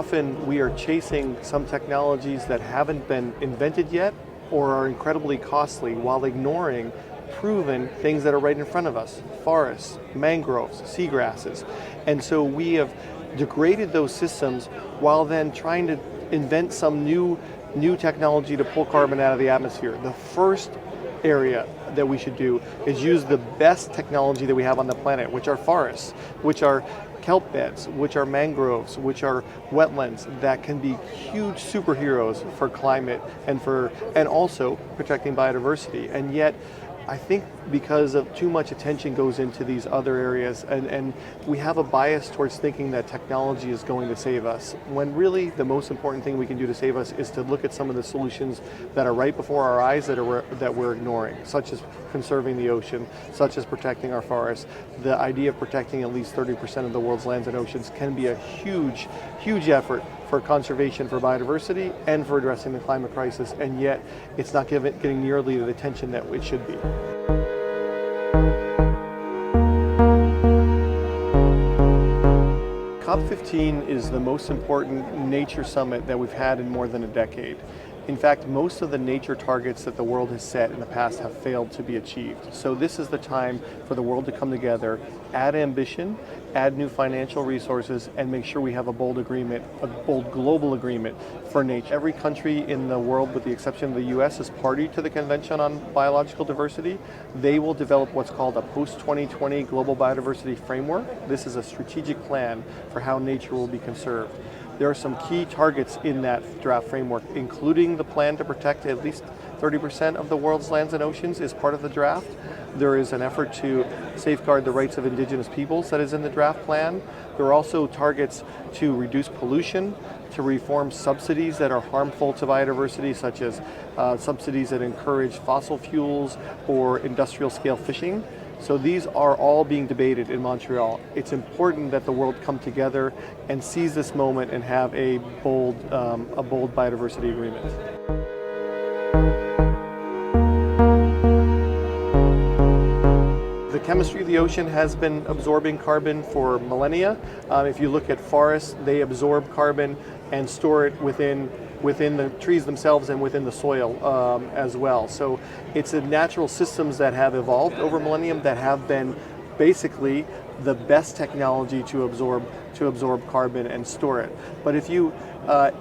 often we are chasing some technologies that haven't been invented yet or are incredibly costly while ignoring proven things that are right in front of us: forests, mangroves, seagrasses. And so we have degraded those systems while then trying to invent some new technology to pull carbon out of the atmosphere. The first area that we should do is use the best technology that we have on the planet, which are forests, which are kelp beds, which are mangroves, which are wetlands that can be huge superheroes for climate and also protecting biodiversity. And yet, I think because of too much attention goes into these other areas, and we have a bias towards thinking that technology is going to save us, when really the most important thing we can do to save us is to look at some of the solutions that are right before our eyes that we're ignoring, such as conserving the ocean, such as protecting our forests. The idea of protecting at least 30% of the world's lands and oceans can be a huge effort for conservation, for biodiversity, and for addressing the climate crisis, and yet it's not getting nearly the attention that it should be. COP15 is the most important nature summit that we've had in more than a decade. In fact, most of the nature targets that the world has set in the past have failed to be achieved. So this is the time for the world to come together, add ambition, add new financial resources, and make sure we have a bold agreement, a bold global agreement for nature. Every country in the world, with the exception of the US, is party to the Convention on Biological Diversity. They will develop what's called a post-2020 Global Biodiversity Framework. This is a strategic plan for how nature will be conserved. There are some key targets in that draft framework, including the plan to protect at least 30% of the world's lands and oceans is part of the draft. There is an effort to safeguard the rights of indigenous peoples that is in the draft plan. There are also targets to reduce pollution, to reform subsidies that are harmful to biodiversity, such as subsidies that encourage fossil fuels or industrial scale fishing. So these are all being debated in Montreal. It's important that the world come together and seize this moment and have a bold biodiversity agreement. The chemistry of the ocean has been absorbing carbon for millennia. If you look at forests, they absorb carbon and store it within the trees themselves and within the soil as well. So it's a natural systems that have evolved over millennium that have been basically the best technology to absorb carbon and store it. But if you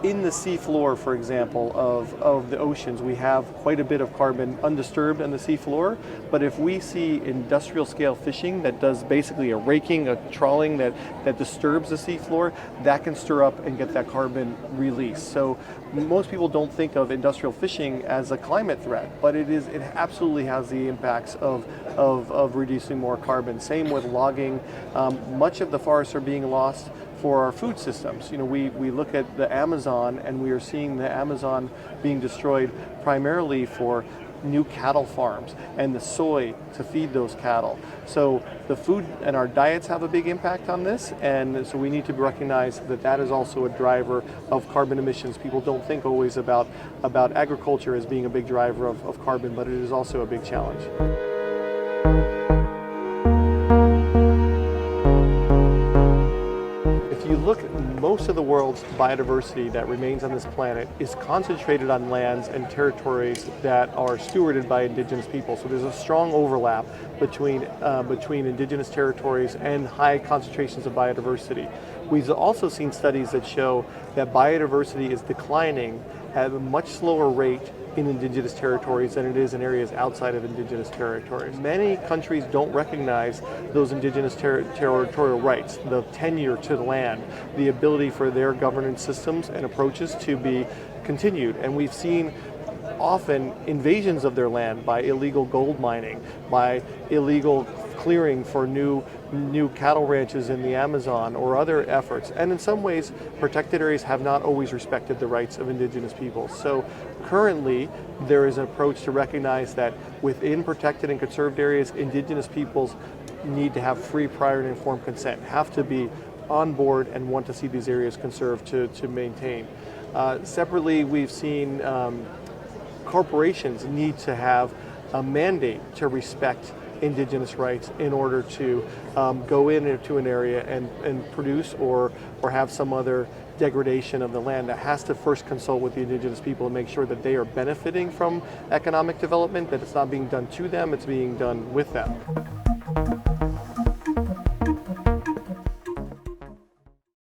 in the sea floor, for example, of the oceans, we have quite a bit of carbon undisturbed on the sea floor. But if we see industrial scale fishing that does basically a raking, a trawling that disturbs the sea floor, that can stir up and get that carbon released. So most people don't think of industrial fishing as a climate threat, but it absolutely has the impacts of reducing more carbon. Same with logging. Much of the forests are being lost for our food systems. You know, we look at the Amazon and we are seeing the Amazon being destroyed primarily for new cattle farms and the soy to feed those cattle. So the food and our diets have a big impact on this, and so we need to recognize that that is also a driver of carbon emissions. People don't think always about agriculture as being a big driver of carbon, but it is also a big challenge. Look, most of the world's biodiversity that remains on this planet is concentrated on lands and territories that are stewarded by indigenous people. So there's a strong overlap between indigenous territories and high concentrations of biodiversity. We've also seen studies that show that biodiversity is declining at a much slower rate in indigenous territories than it is in areas outside of indigenous territories. Many countries don't recognize those indigenous territorial rights, the tenure to the land, the ability for their governance systems and approaches to be continued. And we've seen often invasions of their land by illegal gold mining, by illegal clearing for new cattle ranches in the Amazon or other efforts. And in some ways, protected areas have not always respected the rights of indigenous peoples. So currently, there is an approach to recognize that within protected and conserved areas, indigenous peoples need to have free, prior, and informed consent, have to be on board and want to see these areas conserved to maintain. Separately, we've seen corporations need to have a mandate to respect indigenous rights in order to go into an area and produce or have some other degradation of the land, it has to first consult with the indigenous people and make sure that they are benefiting from economic development, that it's not being done to them, it's being done with them.